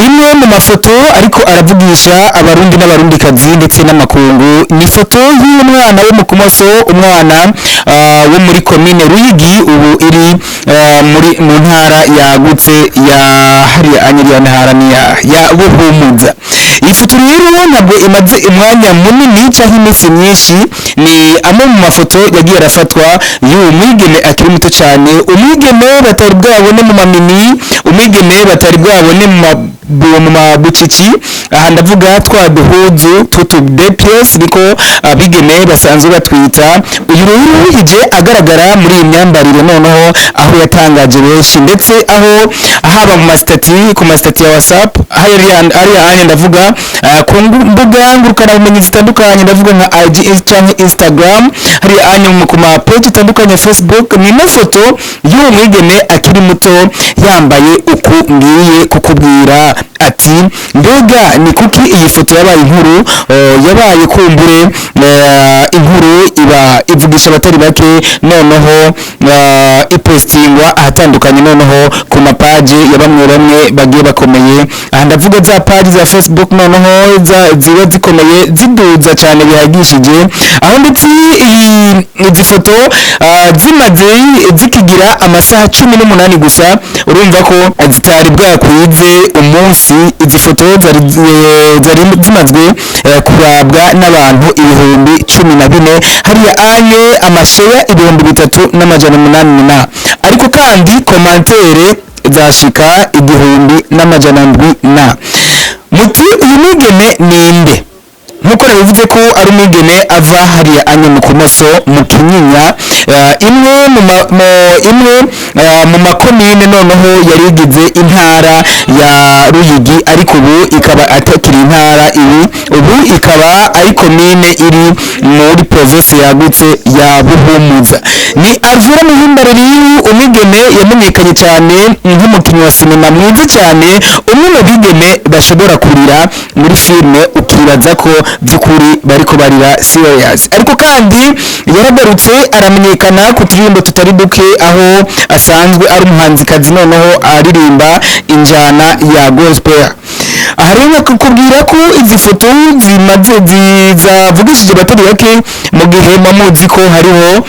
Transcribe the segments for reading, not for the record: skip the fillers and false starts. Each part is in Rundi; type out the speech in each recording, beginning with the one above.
imwe mu mafoto ariko aravugisha abarundi n'abarundikazi ndetse n'amakungu ni ifoto y'umwana wo mu kumoso, umwana wo muri komine Ruyigi ubu iri mu ntara yagutse ya hariya anyiriya ntara ya Buhumuza. Iyi foto rero ntabwo imaze umwanya munini cyangwa iminsi myinshi, ni amwe mu mafoto yagiye arafatwa y'uwo mwigeme akiri muto cyane, umwigeme batari bwabone mu mamini, umwigeme batari bwabone mu mabuciki. Aha ndavuga twa duhuzu tutudepiyes niko abigeme basanzwe batwita. Uyu rero ije agaragara muri iyi myambarire noneho aho yatangaje benshi, ndetse aho haba ku masitati ya WhatsApp hariya ndavuga ku mbuga ngurukanabumenyi zitandukanye, ndavuga nka IG cyangwa Instagram, hariya ku ma page atandukanye Facebook. ni mafoto y'uwo mwigeme akiri muto yambaye uku ngiye kukubwira ati mbega ni kuki iyi foto yabaye inkuru, yabaye kumbure inkuru iba ivugisha abatari bake, noneho ipostingwa ahatandukanye noneho ku mapaji ya bamwe bagiye bakomeye. Aha ndavuga za paji za Facebook noneho ziba zikomeye ziduza cyane bihagishije, aho ndetse izi foto zimaze zikigira amasaha 18 gusa. Urumva ko zitari bwakwize umunsi izi foto zari zimazwe kurabwa n'abantu 14,000 hariya amasheya 3,800, ariko kandi komantere zashika 1,700. muti uyu mwigeme ninde? nkuko nabivuze ko ari umwigeme ava hariya mu kumoso mu Kinyinya, imwe mu makomine noneho yarigize intara ya Ruyigi, ariko ubu ikaba atakiri intara, ubu ikaba ari komine iri muri province yagutse ya Buhumuza. Ni Arvella muhimbare, umwigeme yamenyekanye cyane nk'umukinnyi wa sinema mwiza cyane, umwe mu bigeme bashobora kurira muri filime ukibaza ko by'ukuri bariko barira serious, ariko kandi yaragarutse aramenyekana ku turirimbo tutari duke, aho asanzwe ari umuhanzikazi noneho aririmba injana ya gospel. Aha rero kukubwira ko izi foto zavugishije abatari bake, mu gihe muzi ko hariho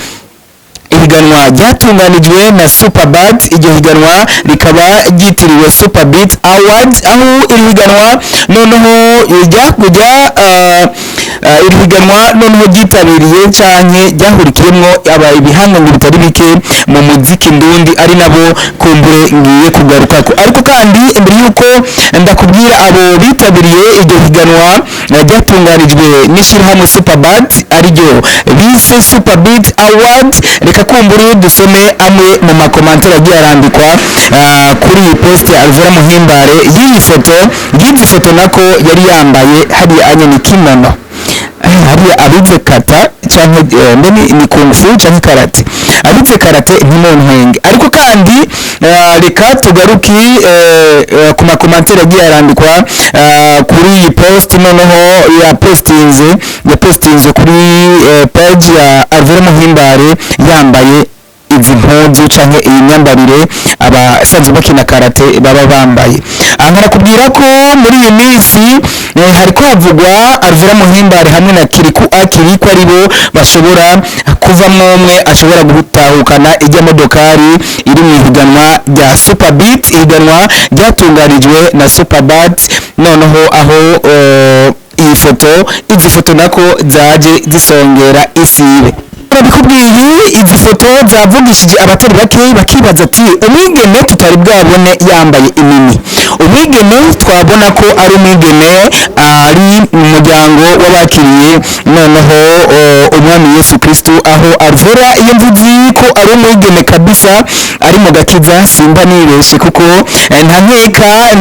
ihiganwa ryatunganijwe na Superbad. iryo higanwa rikaba ryitiriwe Superbeat Awards, aho iri higanwa noneho ryitabiriye cyane ryahurikiyemo ibihangano bitari bike mu muziki ndundi, ari nabo kumbure ngiye kugarukako. ariko kandi mbere yuko ndakubwira abo bitabiriye iryo higanwa ryatunganijwe n'ishyirahamwe Superbad ariryo bise Superbeat Awards, reka kumbure dusome amwe mu makomantere agiye arandikwa kuri iyi post ya Arvella muhimbare y'iyi foto nako yari yambaye hariya ni kimono, hariya abize kata cyangwa ni kung fu cyangwa karate, abize karate ntimuntwenge. ariko kandi reka tugaruki ku makomantere agiye arandikwa kuri iyi post noneho yapostinze kuri page ya Arvella muhimbare yambaye izi mpuzu cyangwa iyi myambarire abasanzwe bakina karate baba bambaye. aha nakubwira ko muri iyi minsi hariko havugwa Arvella muhimbare hamwe na Kilikou ko aribo bashobora kuvamo umwe ashobora gutahukana ijya modokari iri mu higanwa rya Superbeat, ihiganwa ryatunganijwe na Superbad. noneho aho izi foto nako zaje zisongera isibe. Bikubwiye izi foto zavugishije abatari bake, bakibaza ati umwigeme tutari bwabone yambaye imini, umwigeme twabona ko ari umwigeme ari mu muryango w'abakiriye noneho umwami Yesu Kristo, aho Arvella iyo mvuzi ko ari umwigeme kabisa ari mu gakiza simba nibeshe, kuko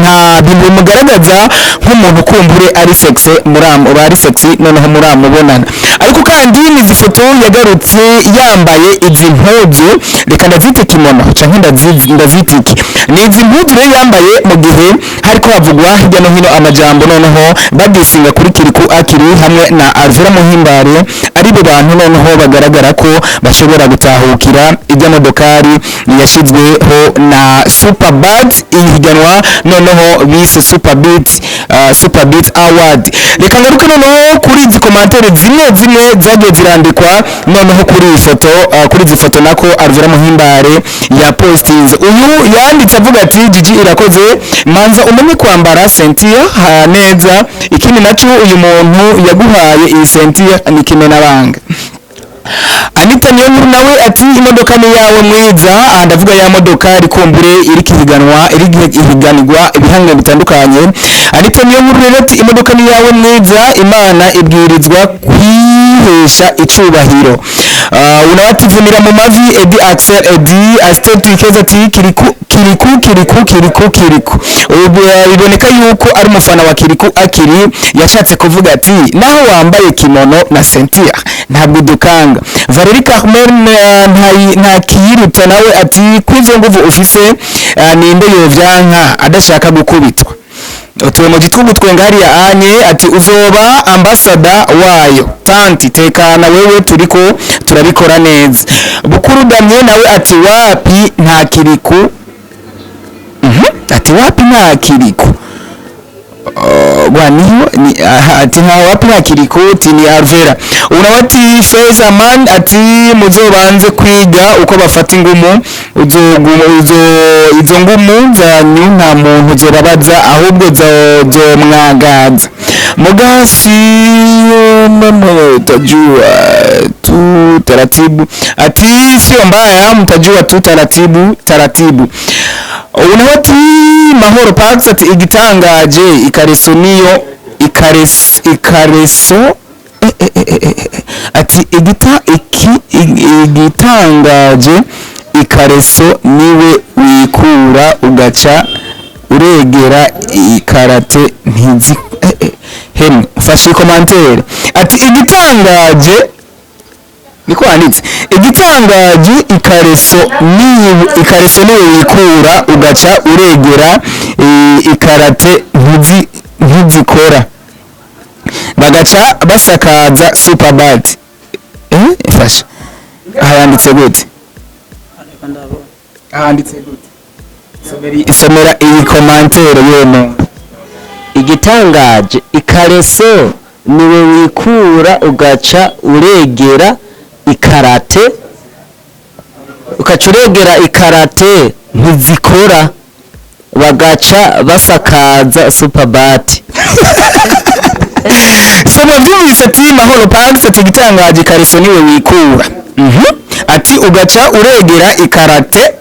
nta bintu bimugaragaza nk'umuntu kumbure ari sexy noneho muramubonana. ariko kandi izi foto yagarutse yambaye izi mpuzu, reka ndazite kimono cyangwa ndazitiki, ni izi mpuzu rero yambaye mu gihe hariko havugwa havugwa hirya no hino amajambo noneho badisinga kuri Kilikou akiri hamwe na Arvella muhimbare ari bo bantu noneho bagaragara ko bashobora gutahukira ijya modokari yashizweho na Superbad ihiganwa noneho bise Superbeat Award. Reka ngaruke noneho kuri izi komantere zimwe zagiye zirandikwa noneho kuri iyi foto kuri izi foto nako Arvella muhimbare ya postinze. Uyu yanditse avuga ati Gigi irakoze manza umenye kwambara sentiya neza, ikindi nacyo uyu muntu yaguhaye iyi sentiya ni kimenabanga. Anita Niyonkuru nawe ati imodoka ni yawe mwiza, ndavuga ya modoka rikumbure iri ihiganirwa ibihangano bitandukanye. Anita Niyonkuru rero ati imodoka ni yawe mwiza, Imana ibwirizwa kwihesha icubahiro. Unawati vunira mu mavi Edi Axel Edi Astet Ikeza ati Kilikou biboneka yuko ari umufana wa Kilikou akiri yashatse kuvuga ati naho wambaye kimono na sentiya ntabwo dukanga. Valeri Carmen nta kiyiruta nawe ati kwivyo nguvu ufise ninde yovyanka adashaka gukubitwa. Utuwe mu gitugu twengari ya anye ati uzoba ambasada wayo tanti tekana wewe turiko turabikora neza. Bukuru Damien nawe ati wapi nta Kilikou ati wapi nta Kilikou gwaniho ati nta wapi nta Kilikou ni Arvella. Unawati Feza man ati muzobanze kwiga uko bafata ingumu izo ngumu zanyu nta muntu zobabaza ahubwo zo mwagaza mugasi mtajua tu taratibu ati sio mbaya mtajua tu taratibu. Unawati Mahoro Parks ati igitangaje ikareso niyo ikareso ati igitangaje ikareso niwe wikura ugaca uregera ikarate ntizi hem fashi commentaire ati igitangaje niko anditse igitangaje ikareso niwe wikura ugaca uregera ikarate ntizikora bagaca basakaza Superbad. Fasha hayanditse gute somera iyi commentaire yeno igitangaje ikareso niwe wikura ugaca uregera ikarate ikarate ntizikora bagaca basakaza Superbad. Soma byumvise ati Mahoro Parks ati igitangaje ikareso niwe wikura ati ugaca uregera ikarate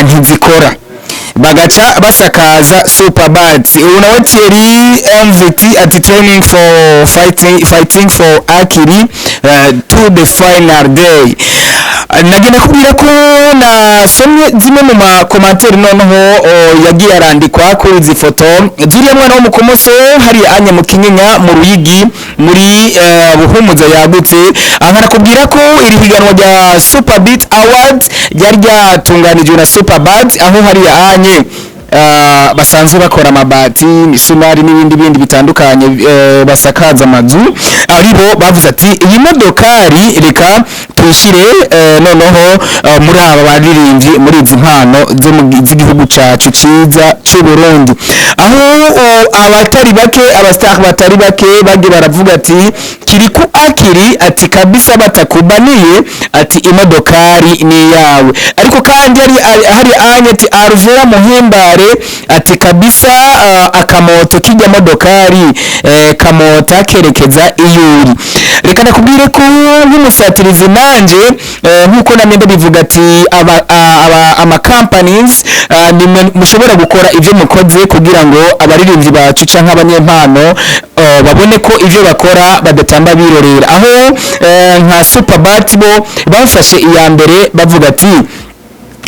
ntizikora bagaca basakaza Superbad. Unawe Thierry MVT ati training for fighting for akili to the final day. Nagenda kubwira ko nasomye zimwe mu makomantere noneho yagiye arandikwa kuri izi foto zuriya mwana wo mu Kumoso hari anya mu Kinyinya mu Ruyigi muri Buhumuza yagutse. Abarakubwira ko iri higanwa rya Superbeat Award ryari ryatunganijwe na Superbad aho hari anye basanzwe bakora amabati misumari n'ibindi bitandukanye basakaza amazu aribo bavuze ati iyi modokari reka tuyishire noneho muri aba baririmbyi muri izi mpano z'igihugu cacu ciza c'u Burundi aho abatari bake abastar batari bake bagi baravuga ati Kilikou akiri ati kabisa batakubaniye ati imodokari ni yawe ariko kandi hari anye ati Arvella muhimbare ati kabisa akamoto kijya modokari kamota kerekeza iyuri. Reka nakubwire ko nk'umusatirizi nanje nkuko namende bivuga ati ama companies mushobora gukora ivyo mukoze kugira ngo abaririmbyi bacu canke abanyempano babone ko ivyo bakora badatamba birorera aho nka Superbad bo bafashe iya mbere bavuga ati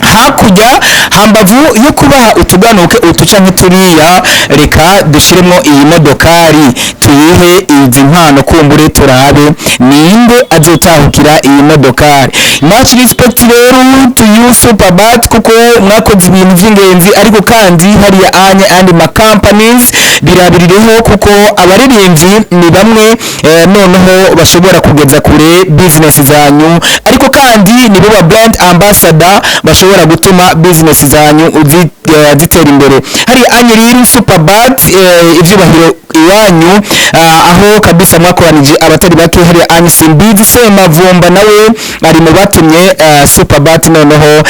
hakurya hambavu yo kubaha utuganuke utuca nk'ituriya reka dushiremo iyi modokari tuyihe izi mpano kumbure turabe ninde azotahukira iyi modokari. Much respect rero to you Superbat kuko mwakoze ibintu by'ingenzi, ariko kandi hariya andi ma companies birabirireho kuko abaririmbyi ni bamwe noneho bashobora kugeza kure business zanyu, ariko kandi nibo ba brand ambassador bashobora gutuma business zanyu zitera imbere. Hari rero Superbat ivyubahiro iwanyu aho kabisa mwakoranije abatari bake. Hari Simbizi Semavumba nawe ari mu batumye Superbat noneho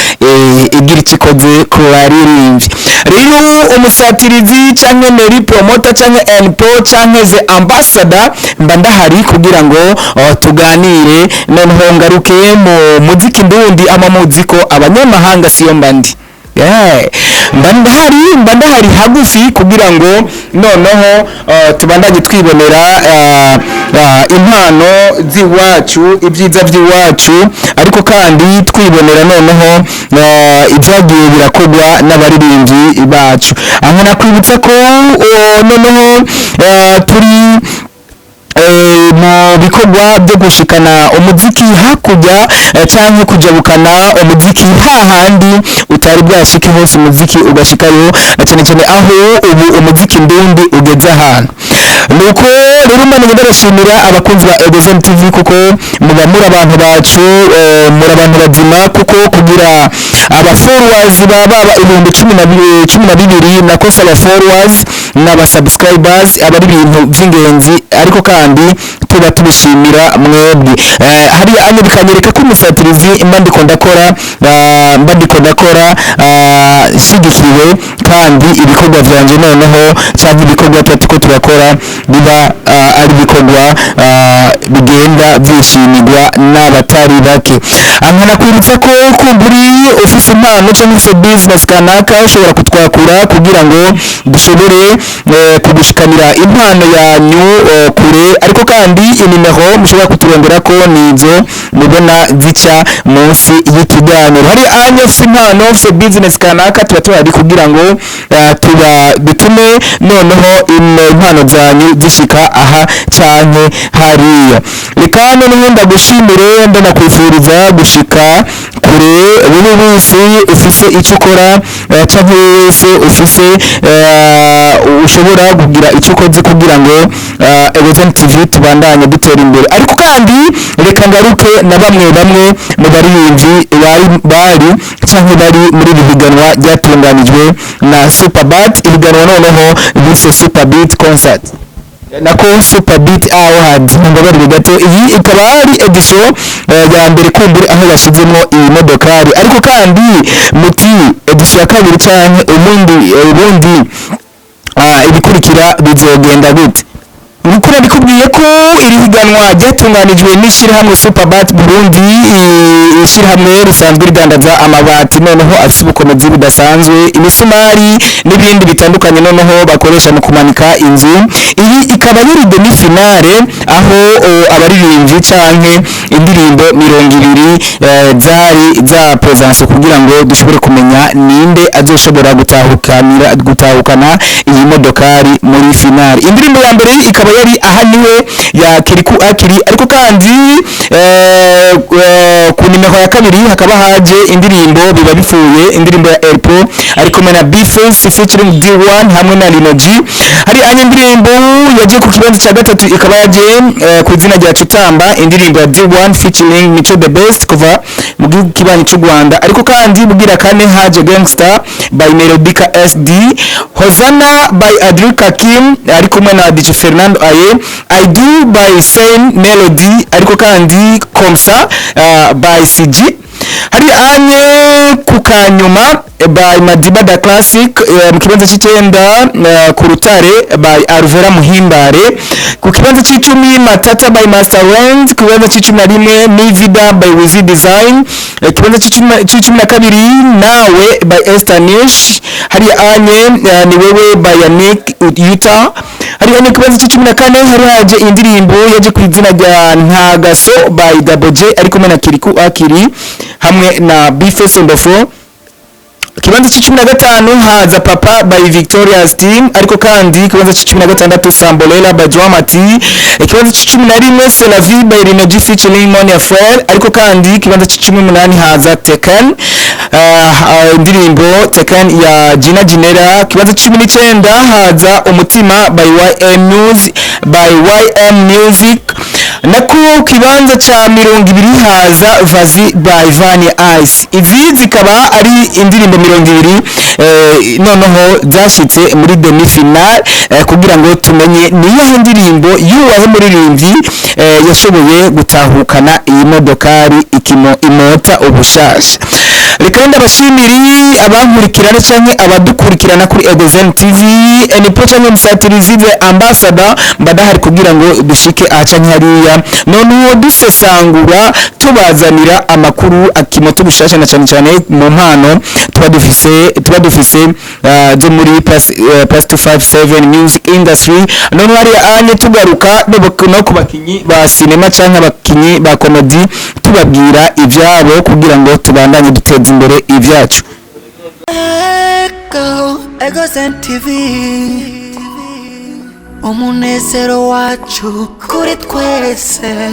igira ikikoze ku baririmbyi. Rero umusatirizi canke Mary promoter canke NPO canke the ambassador mba ndahari kugira ngo tuganire noneho ngaruke mu muziki ndundi ama muziko abanyamahanga siyo mbandi. Mba ndahari hagufi kugira ngo noneho tubandanye twibonera impano z'iwacu, ibyiza by'iwacu, ariko kandi twibonera noneho ibyagiye birakogwa n'abaririmbyi bacu. Aho nakwibutsa ko noneho turi mu bikorwa byo gushikana umuziki hakurya cyangwa kujabukana umuziki hahandi utari bwashike hose, umuziki ugashikayo cyane cyane aho ubu umuziki ndundi ugeze ahantu. Nuko rero mbona ndabashimira abakunzi ba Edison TV kuko muba muri abantu bacu, muri abantu bazima, kuko kugira aba followers baba 12 nakosa aba followers n'aba subscribers aba ari ibintu by'ingenzi, ariko kandi tuba tubishimira mwebwe. Hari anye bikanyereka ko umusatirizi mba ndiko ndakora shigikiwe, kandi ibikorwa byanje noneho cyangwa ibikorwa tuko turakora biba ari ibikorwa bigenda byishimirwa n'abatari bake. Ankana kwibutsa ko kumburi ufise impano cyangwa ufise business kanaka ushobora kutwakura kugira ngo dushobore kugushikanira impano yanyu kure, ariko kandi inimero mushobora kuturondera ko nizo mubona zica munsi y'ikiganiro. Hari anye ufise impano ufise business kanaka tuba tuhari kugira ngo bitume noneho impano zanyu zishika aha canke hariya. Reka noneho ndagushimire, ndanakwifuriza gushika kure wowe wese ufise icyo ukora canke wese ufise ushobora kugira icyo ukoze kugira ngo Edison TV tubandanye dutera imbere. Ariko kandi reka ngaruke na bamwe mu baririmbyi bari canke bari muri bihiganwa ryatunganijwe na Superbat, ibiganwa noneho bise Superbeat concert nako Superbeat Award. Mbabarire gato, iyi ikaba ari edition ya mbere kumbure aho bashizemo iyi modokari, ariko kandi muti edition ya kabiri cyane ubundi ibikurikira bizogenda gute? Nukuri bikubwiye ko iri higanwa ryatunganijwe n'ishirahamwe Superbat Burundi, ishirahamwe risanzwe ridandaza amabati noneho afite ubukomezi budasanzwe, imisumari n'ibindi bitandukanye noneho bakoresha mu kumanika inzu. Iyi ikaba yari demi finale aho abaririmbyi canke indirimbo 20 zari za presence kugira ngo dushobore kumenya ninde azoshobora gutahukana iyi modokari muri finale. Indirimbo ya mbere ikaba yari ahaniwe ya Kilikou akili, ariko kandi ku nimero ya kabiri hakaba haje indirimbo biba bifuye, indirimbo ya Elpo ariko na Bface featuring D1 hamwe na Lino G. Hari anye indirimbo yaje ku kibanza cya gatatu ikaba yaje ku izina rya Chitamba, indirimbo ya D1 featuring Mico the Best kuva mu gihugu kibanyi cy'u Rwanda, ariko kandi bugira kane haje Gangster by Melodica SD, Hozana by Adrika Kim ariko na DJ Fernando Aye, I Do by Same Melody ariko kandi Komsa by CG. Hari anye kukanyuma by Madiba da Classic mu kibanza cy'itenda ku Rutare by Arvella muhimbare, ku kibanza cy'icumi Matata by Master Range, ku kibanza cy'icumi na rimwe Nivida by Wizi Design, kibanza cy'icumi na kabiri Nawe by Estanish. Hari anye ni wewe by Yannick Utah. Hari anye kibanza cy'icumi na kane hari haje indirimbo yaje ku izina rya Ntagaso by Double J ariko na Kilikou akili hamwe na Bface Ndofo. Kibanza c'icumi na gatanu haza Papa by Victoria's Team, ariko kandi kibanza c'icumi na gatandatu Sambolela by Dramati, kibanza c'icumi na rimwe C'est la vie by Renoji featuring Monia Frere, ariko kandi kibanza c'icumi n'umunani haza Tekken, indirimbo Tekken ya Gina Ginera, kibanza c'icumi n'icenda haza Umutima by YM Music, nako kibanza ca 20 haza Vazi by Vani Ice. Izi zikaba ari indirimbo 20 noneho zashitse muri demi final, kugira ngo tumenye niyo ndirimbo yuwahe muririmbyi yashoboye gutahukana iyi modokari imota ubushasha. Reka ndabashimiri abankurikirana canke abadukurikirana kuri Egozen TV, ni prochaine msatirizi the ambassador mbadahari kugira ngo dushike acanke hariya noneho dusesangura tubazanira amakuru akimoto bushasha na cyane mu mpano tuba dufise zo muri plus 257 music industry. Noneho hari anye tugaruka no kubakinyi ba cinema canke abakinyi ba comedy tubabwira ivyabo kugira ngo tubandanye duteza imbere ivyacu. Egozen TV umunezero wacu kuri twese.